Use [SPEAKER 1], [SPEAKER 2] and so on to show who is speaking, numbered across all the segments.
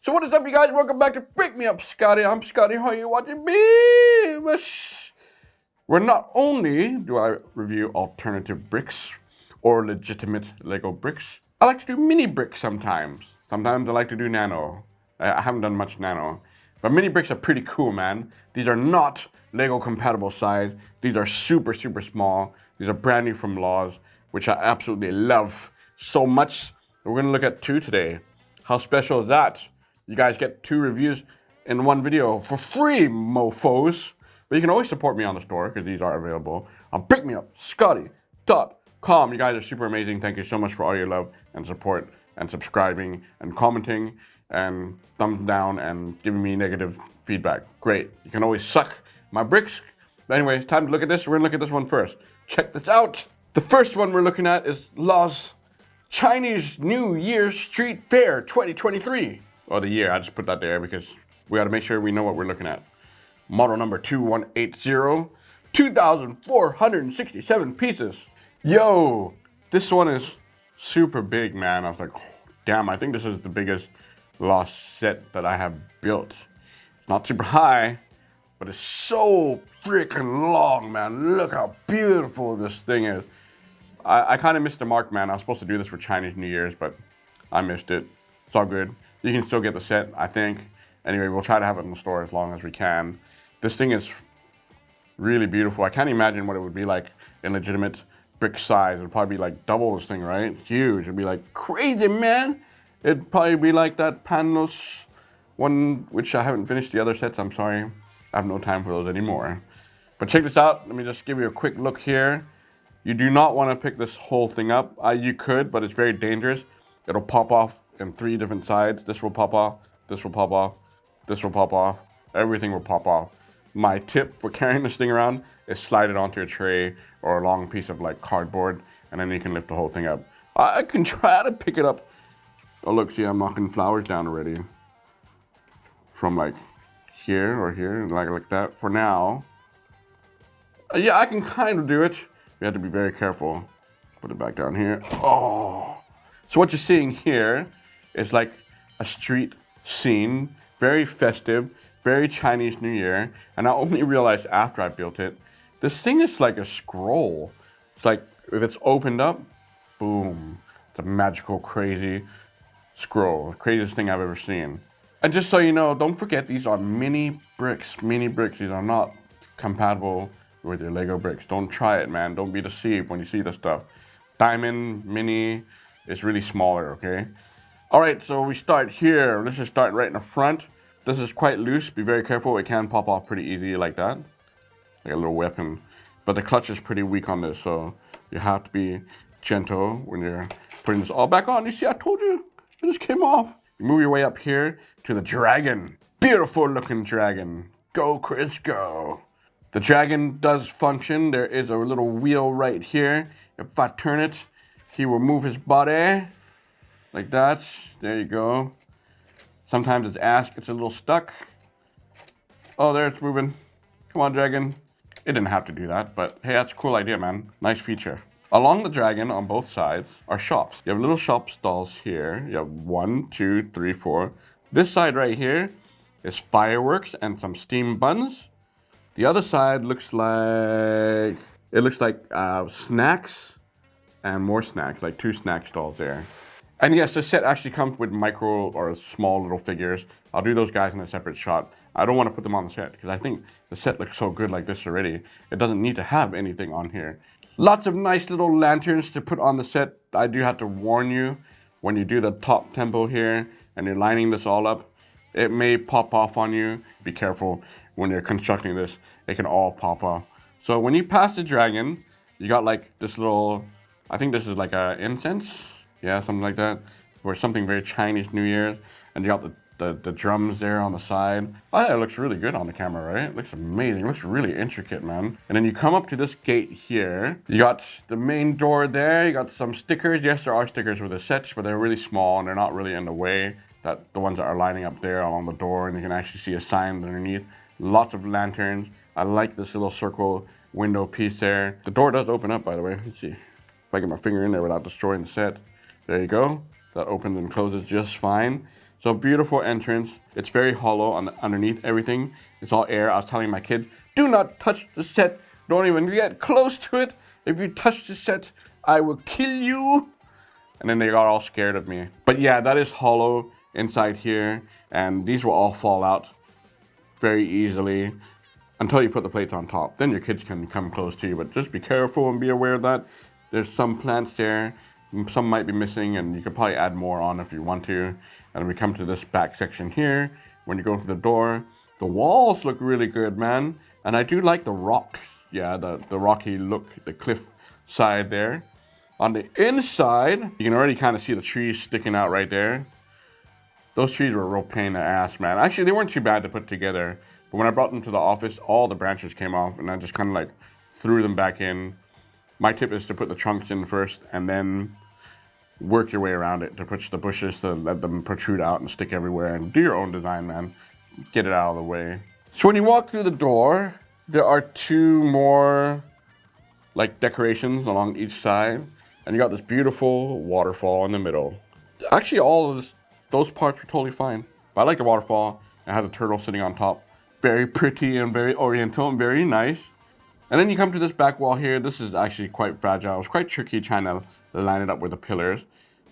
[SPEAKER 1] So what is up, you guys? Welcome back to Brickmeupscottie. I'm Scottie. How are you watching me? Where not only do I review alternative bricks or legitimate Lego bricks, I like to do mini bricks sometimes. Sometimes I like to do nano. I haven't done much nano. But mini bricks are pretty cool, man. These are not Lego compatible size. These are super, super small. These are brand new from Laws, which I absolutely love so much. We're gonna look at two today. How special is that? You guys get two reviews in one video for free, mofos. But you can always support me on the store because these are available on Brickmeupscottie.com. You guys are super amazing. Thank you so much for all your love and support and subscribing and commenting and thumbs down and giving me negative feedback. Great. You can always suck my bricks. But anyway, it's time to look at this. We're gonna look at this one first. Check this out. The first one we're looking at is Law's Chinese New Year Street Fair 2023. Or the year, I just put that there because we gotta make sure we know what we're looking at. Model number 2180, 2,467 pieces. Yo, this one is super big, man. I was like, oh, damn, I think this is the biggest Lost set that I have built. It's not super high, but it's so freaking long, man. Look how beautiful this thing is. I kind of missed the mark, man. I was supposed to do this for Chinese New Year's, but I missed it. It's all good. You can still get the set, I think. Anyway, we'll try to have it in the store as long as we can. This thing is really beautiful. I can't imagine what it would be like in legitimate brick size. It would probably be like double this thing, right? Huge. It'd be like crazy, man. It'd probably be like that Panos one, which I haven't finished the other sets. I'm sorry. I have no time for those anymore. But check this out. Let me just give you a quick look here. You do not want to pick this whole thing up. You could, but it's very dangerous. It'll pop off in 3 different sides. This will pop off. This will pop off. This will pop off. Everything will pop off. My tip for carrying this thing around is slide it onto a tray or a long piece of like cardboard, and then you can lift the whole thing up. I can try to pick it up. Oh look, see, I'm knocking flowers down already. From like here or here, like that. For now, yeah, I can kind of do it. You have to be very careful. Put it back down here. Oh. So what you're seeing here is like a street scene, very festive, very Chinese New Year. And I only realized after I built it, this thing is like a scroll. It's like, if it's opened up, boom. It's a magical, crazy scroll. Craziest thing I've ever seen. And just so you know, don't forget these are mini bricks. Mini bricks, these are not compatible with your Lego bricks. Don't try it, man. Don't be deceived when you see this stuff. Diamond, mini, is really smaller, okay? All right, so we start here. Let's just start right in the front. This is quite loose. Be very careful. It can pop off pretty easy like that. Like a little weapon. But the clutch is pretty weak on this, so you have to be gentle when you're putting this all back on. You see, I told you, it just came off. You move your way up here to the dragon. Beautiful looking dragon. Go, Chris, go. The dragon does function. There is a little wheel right here. If I turn it, he will move his body like that. There you go. Sometimes its ass gets a little stuck. Oh, there it's moving. Come on, dragon. It didn't have to do that, but hey, that's a cool idea, man. Nice feature. Along the dragon on both sides are shops. You have little shop stalls here. You have 1, 2, 3, 4. This side right here is fireworks and some steam buns. The other side looks like, snacks and more snacks, like 2 snack stalls there. And yes, this set actually comes with micro or small little figures. I'll do those guys in a separate shot. I don't want to put them on the set because I think the set looks so good like this already. It doesn't need to have anything on here. Lots of nice little lanterns to put on the set. I do have to warn you, when you do the top tempo here and you're lining this all up, it may pop off on you. Be careful when you're constructing this. It can all pop off. So when you pass the dragon, you got like this little, I think this is like a incense. Yeah, something like that. Or something very Chinese New Year. And you got the drums there on the side. Oh, yeah, it looks really good on the camera, right? It looks amazing. It looks really intricate, man. And then you come up to this gate here. You got the main door there. You got some stickers. Yes, there are stickers with the sets, but they're really small and they're not really in the way. That the ones that are lining up there along the door, and you can actually see a sign underneath. Lots of lanterns. I like this little circle window piece there. The door does open up, by the way. Let's see if I get my finger in there without destroying the set. There you go. That opens and closes just fine. So beautiful entrance. It's very hollow underneath everything. It's all air. I was telling my kids, do not touch the set. Don't even get close to it. If you touch the set, I will kill you. And then they got all scared of me. But yeah, that is hollow inside here. And these will all fall out very easily until you put the plates on top. Then your kids can come close to you. But just be careful and be aware of that. There's some plants there. Some might be missing, and you could probably add more on if you want to. And we come to this back section here. When you go through the door, the walls look really good, man. And I do like the rock. Yeah, the rocky look, the cliff side there. On the inside, you can already kind of see the trees sticking out right there. Those trees were a real pain in the ass, man. Actually, they weren't too bad to put together. But when I brought them to the office, all the branches came off, and I just kind of like threw them back in. My tip is to put the trunks in first, and then work your way around it to push the bushes to let them protrude out and stick everywhere, and do your own design, man. Get it out of the way. So when you walk through the door, there are two more like decorations along each side, and you got this beautiful waterfall in the middle. Actually, all of those parts are totally fine, but I like the waterfall. It has a turtle sitting on top. Very pretty and very oriental and very nice. And then you come to this back wall here. This is actually quite fragile. It was quite tricky trying to line it up with the pillars.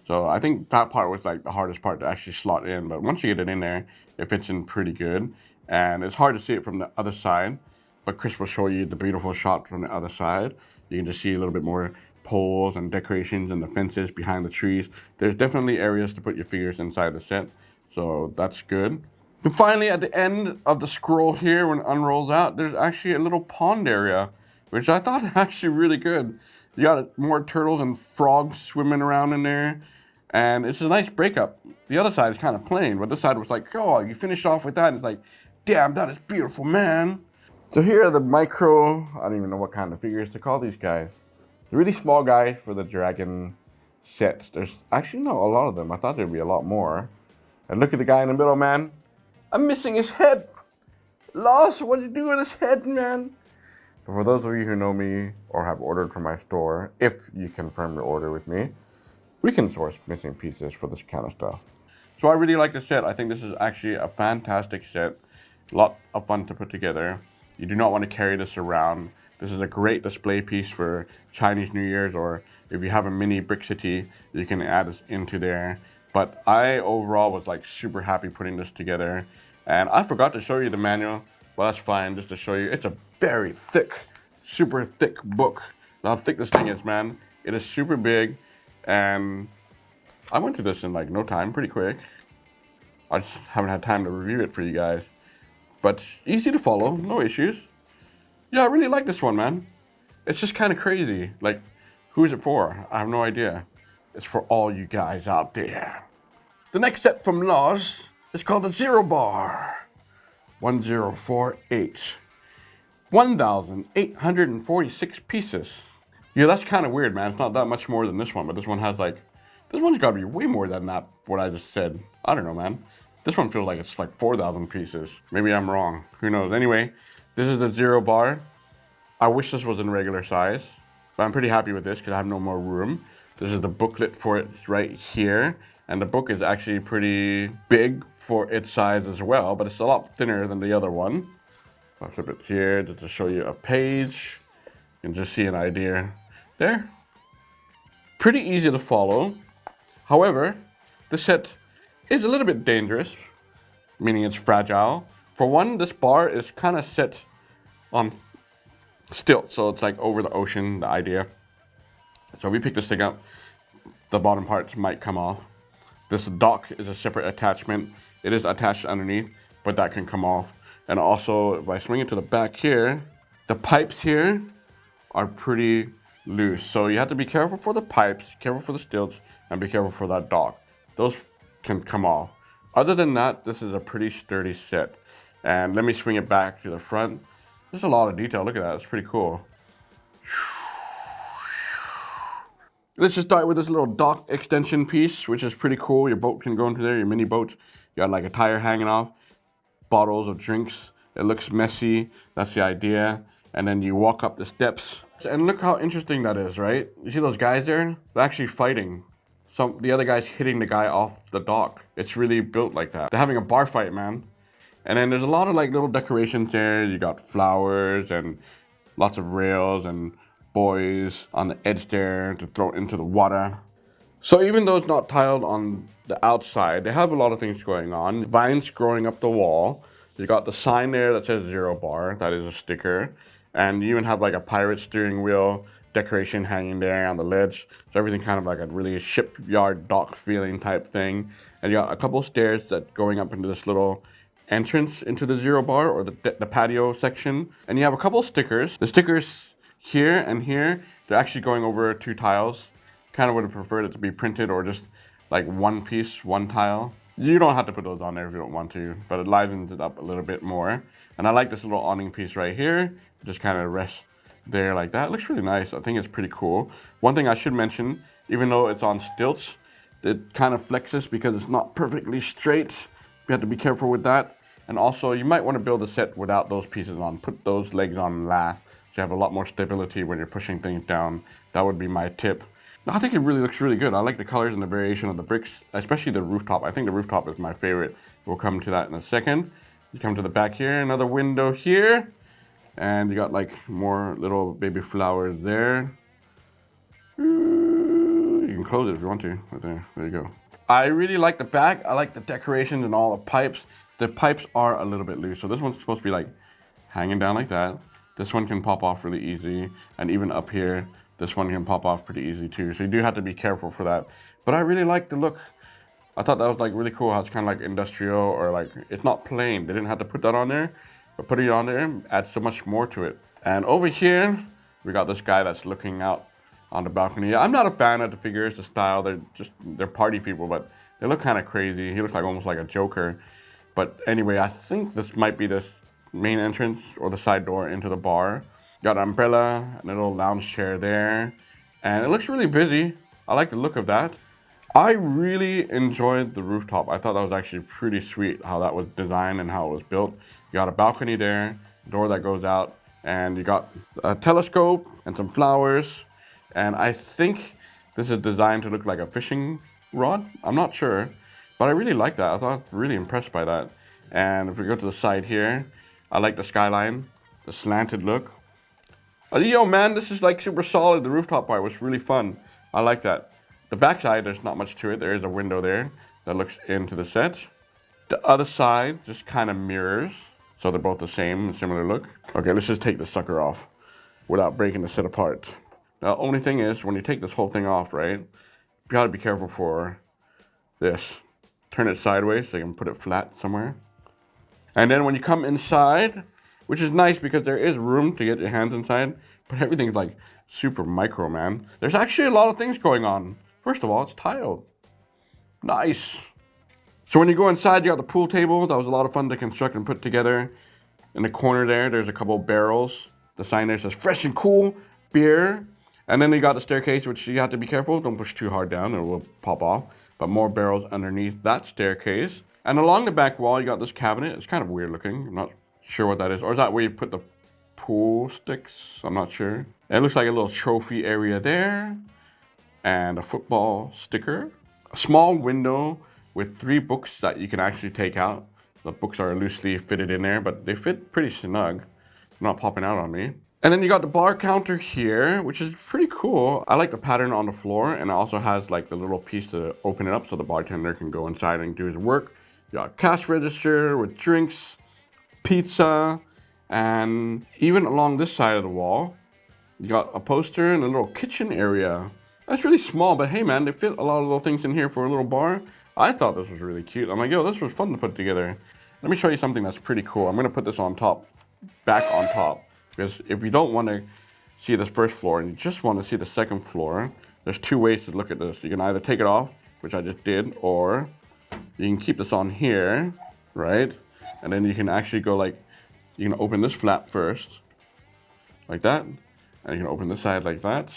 [SPEAKER 1] So I think that part was like the hardest part to actually slot in. But once you get it in there, it fits in pretty good. And it's hard to see it from the other side. But Chris will show you the beautiful shot from the other side. You can just see a little bit more poles and decorations and the fences behind the trees. There's definitely areas to put your figures inside the set. So that's good. And finally, at the end of the scroll here, when it unrolls out, there's actually a little pond area, which I thought actually really good. You got more turtles and frogs swimming around in there, and it's a nice breakup. The other side is kind of plain, but this side was like, oh, you finish off with that, and it's like, damn, that is beautiful, man. So here are the micro, I don't even know what kind of figures to call these guys. The really small guys for the dragon sets. There's actually not a lot of them. I thought there'd be a lot more. And look at the guy in the middle, man. I'm missing his head. Lost, what did you do with his head, man? But for those of you who know me or have ordered from my store, if you confirm your order with me, we can source missing pieces for this kind of stuff. So I really like the set. I think this is actually a fantastic set. A lot of fun to put together. You do not want to carry this around. This is a great display piece for Chinese New Year's, or if you have a mini Brick City, you can add this into there. But I overall was like super happy putting this together. And I forgot to show you the manual, but that's fine, just to show you. It's a very thick, super thick book. How thick this thing is, man. It is super big, and I went through this in like no time, pretty quick. I just haven't had time to review it for you guys. But easy to follow, no issues. Yeah, I really like this one, man. It's just kind of crazy. Like, who is it for? I have no idea. It's for all you guys out there. The next set from Laws is called the Zero Bar. 1048. 1,846 pieces. Yeah, that's kind of weird, man. It's not that much more than this one, but this one has like, this one's got to be way more than that, what I just said. I don't know, man. This one feels like it's like 4,000 pieces. Maybe I'm wrong. Who knows? Anyway, this is the Zero Bar. I wish this was in regular size, but I'm pretty happy with this because I have no more room. This is the booklet for it right here. And the book is actually pretty big for its size as well, but it's a lot thinner than the other one. I'll flip it here just to show you a page. You can just see an idea there. Pretty easy to follow. However, the set is a little bit dangerous, meaning it's fragile. For one, this bar is kind of set on stilts, so it's like over the ocean, the idea. So if we pick this thing up, the bottom parts might come off. This dock is a separate attachment. It is attached underneath, but that can come off. And also, if I swing it to the back here, the pipes here are pretty loose. So you have to be careful for the pipes, careful for the stilts, and be careful for that dock. Those can come off. Other than that, this is a pretty sturdy set. And let me swing it back to the front. There's a lot of detail. Look at that. It's pretty cool. Let's just start with this little dock extension piece, which is pretty cool. Your boat can go into there, your mini boat. You got like a tire hanging off, bottles of drinks. It looks messy. That's the idea. And then you walk up the steps. And look how interesting that is, right? You see those guys there? They're actually fighting. the other guy's hitting the guy off the dock. It's really built like that. They're having a bar fight, man. And then there's a lot of like little decorations there. You got flowers and lots of rails and buoys on the edge there to throw into the water. So even though it's not tiled on the outside, they have a lot of things going on. Vines growing up the wall. You got the sign there that says 0 bar. That is a sticker. And you even have like a pirate steering wheel decoration hanging there on the ledge. So everything kind of like a really shipyard dock feeling type thing. And you got a couple stairs that going up into this little entrance into the 0 bar or the patio section. And you have a couple stickers. The stickers here and here, they're actually going over 2 tiles. Kind of would have preferred it to be printed or just like one piece, one tile. You don't have to put those on there if you don't want to, but it livens it up a little bit more. And I like this little awning piece right here. Just kind of rests there like that. It looks really nice. I think it's pretty cool. One thing I should mention, even though it's on stilts, it kind of flexes because it's not perfectly straight. You have to be careful with that. And also, you might want to build a set without those pieces on. Put those legs on last, so you have a lot more stability when you're pushing things down. That would be my tip. I think it really looks really good. I like the colors and the variation of the bricks, especially the rooftop. I think the rooftop is my favorite. We'll come to that in a second. You come to the back here, another window here. And you got like more little baby flowers there. You can close it if you want to. Right there. There you go. I really like the back. I like the decorations and all the pipes. The pipes are a little bit loose. So this one's supposed to be like hanging down like that. This one can pop off really easy. And even up here, this one can pop off pretty easy too. So you do have to be careful for that. But I really like the look. I thought that was like really cool how it's kind of like industrial or like, it's not plain. They didn't have to put that on there. But putting it on there adds so much more to it. And over here, we got this guy that's looking out on the balcony. I'm not a fan of the figures, the style. They're party people, but they look kind of crazy. He looks like almost like a Joker. But anyway, I think this might be the main entrance or the side door into the bar. Got an umbrella and a little lounge chair there. And it looks really busy. I like the look of that. I really enjoyed the rooftop. I thought that was actually pretty sweet how that was designed and how it was built. You got a balcony there, door that goes out, and you got a telescope and some flowers. And I think this is designed to look like a fishing rod. I'm not sure, but I really like that. I thought I was really impressed by that. And if we go to the side here, I like the skyline, the slanted look. Yo man, this is like super solid. The rooftop part was really fun. I like that. The back side, there's not much to it. There is a window there that looks into the set. The other side just kind of mirrors. So they're both the same, similar look. Okay, let's just take the sucker off without breaking the set apart. Now, the only thing is, when you take this whole thing off, right, you gotta be careful for this. Turn it sideways so you can put it flat somewhere. And then when you come inside, which is nice because there is room to get your hands inside, but everything's like super micro, man. There's actually a lot of things going on. First of all, it's tiled. Nice. So when you go inside, you got the pool table. That was a lot of fun to construct and put together. In the corner there, there's a couple barrels. The sign there says fresh and cool beer. And then you got the staircase, which you have to be careful. Don't push too hard down or it will pop off. But more barrels underneath that staircase. And along the back wall, you got this cabinet. It's kind of weird looking. I'm not sure what that is. Or is that where you put the pool sticks? I'm not sure. It looks like a little trophy area there. And a football sticker. A small window with 3 books that you can actually take out. The books are loosely fitted in there, but they fit pretty snug. Not popping out on me. And then you got the bar counter here, which is pretty cool. I like the pattern on the floor, and it also has like the little piece to open it up so the bartender can go inside and do his work. You got a cash register with drinks, pizza, and even along this side of the wall, you got a poster and a little kitchen area. That's really small, but hey man, they fit a lot of little things in here for a little bar. I thought this was really cute. I'm like, yo, this was fun to put together. Let me show you something that's pretty cool. I'm gonna put this on top, back on top. Because if you don't want to see this first floor and you just want to see the second floor, there's 2 ways to look at this. You can either take it off, which I just did, or you can keep this on here, right? And then you can actually go like, you can open this flap first, like that. And you can open this side like that.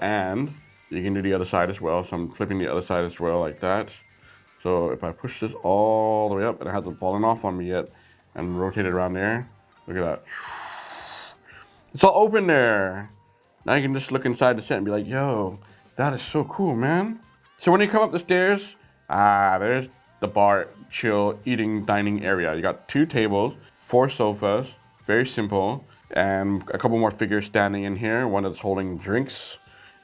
[SPEAKER 1] And you can do the other side as well. So I'm flipping the other side as well like that. So if I push this all the way up, and it hasn't fallen off on me yet, and rotate it around there, look at that. It's all open there. Now you can just look inside the set and be like, yo, that is so cool, man. So when you come up the stairs, there's the bar, chill, eating, dining area. You got 2 tables, 4 sofas, very simple, and a couple more figures standing in here. One that's holding drinks,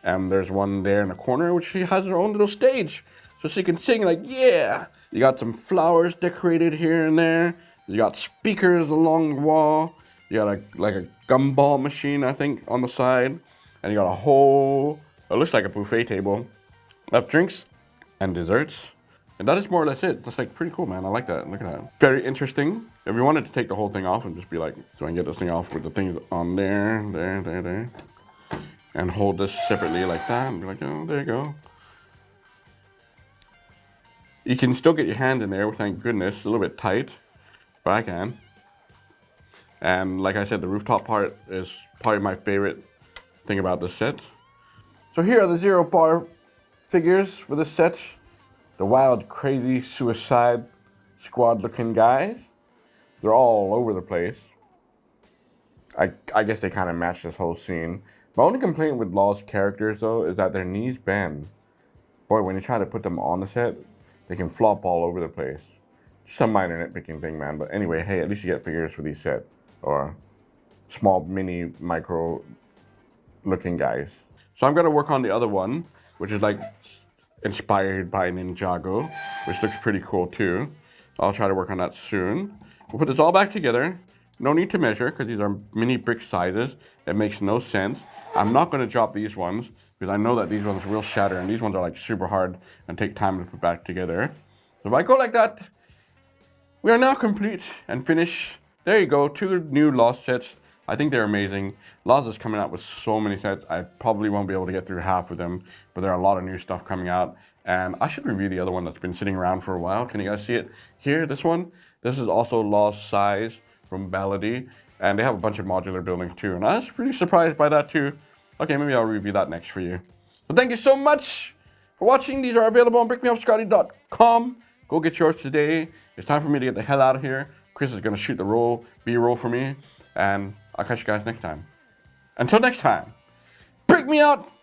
[SPEAKER 1] and there's one there in the corner, which she has her own little stage, so she can sing like, yeah. You got some flowers decorated here and there. You got speakers along the wall. You got a gumball machine, I think, on the side. And you got a whole, it looks like a buffet table of drinks and desserts. And that is more or less it. That's like pretty cool, man. I like that. Look at that. Very interesting. If you wanted to take the whole thing off and just be like, so I can get this thing off with the things on there, there. And hold this separately like that and be like, oh, there you go. You can still get your hand in there, thank goodness. A little bit tight, but I can. And like I said, the rooftop part is probably my favorite thing about this set. So here are the 0 bar figures for this set. The wild, crazy, suicide squad looking guys. They're all over the place. I guess they kind of match this whole scene. My only complaint with Law's characters though is that their knees bend. Boy, when you try to put them on the set, they can flop all over the place. Some minor nitpicking thing, man. But anyway, hey, at least you get figures for these sets. Or small, mini, micro looking guys. So I'm gonna work on the other one, which is like inspired by Ninjago, which looks pretty cool too. I'll try to work on that soon. We'll put this all back together. No need to measure because these are mini brick sizes. It makes no sense. I'm not gonna drop these ones because I know that these ones will shatter and these ones are like super hard and take time to put back together. So if I go like that, we are now complete and finished. There you go, 2 new Lost sets. I think they're amazing. Lost is coming out with so many sets. I probably won't be able to get through half of them, but there are a lot of new stuff coming out. And I should review the other one that's been sitting around for a while. Can you guys see it here, this one? This is also Lost Size from Baladi. And they have a bunch of modular buildings too. And I was pretty surprised by that too. Okay, maybe I'll review that next for you. But thank you so much for watching. These are available on brickmeupscottie.com. Go get yours today. It's time for me to get the hell out of here. Chris is gonna shoot the B-roll for me. And I'll catch you guys next time. Until next time, break me out!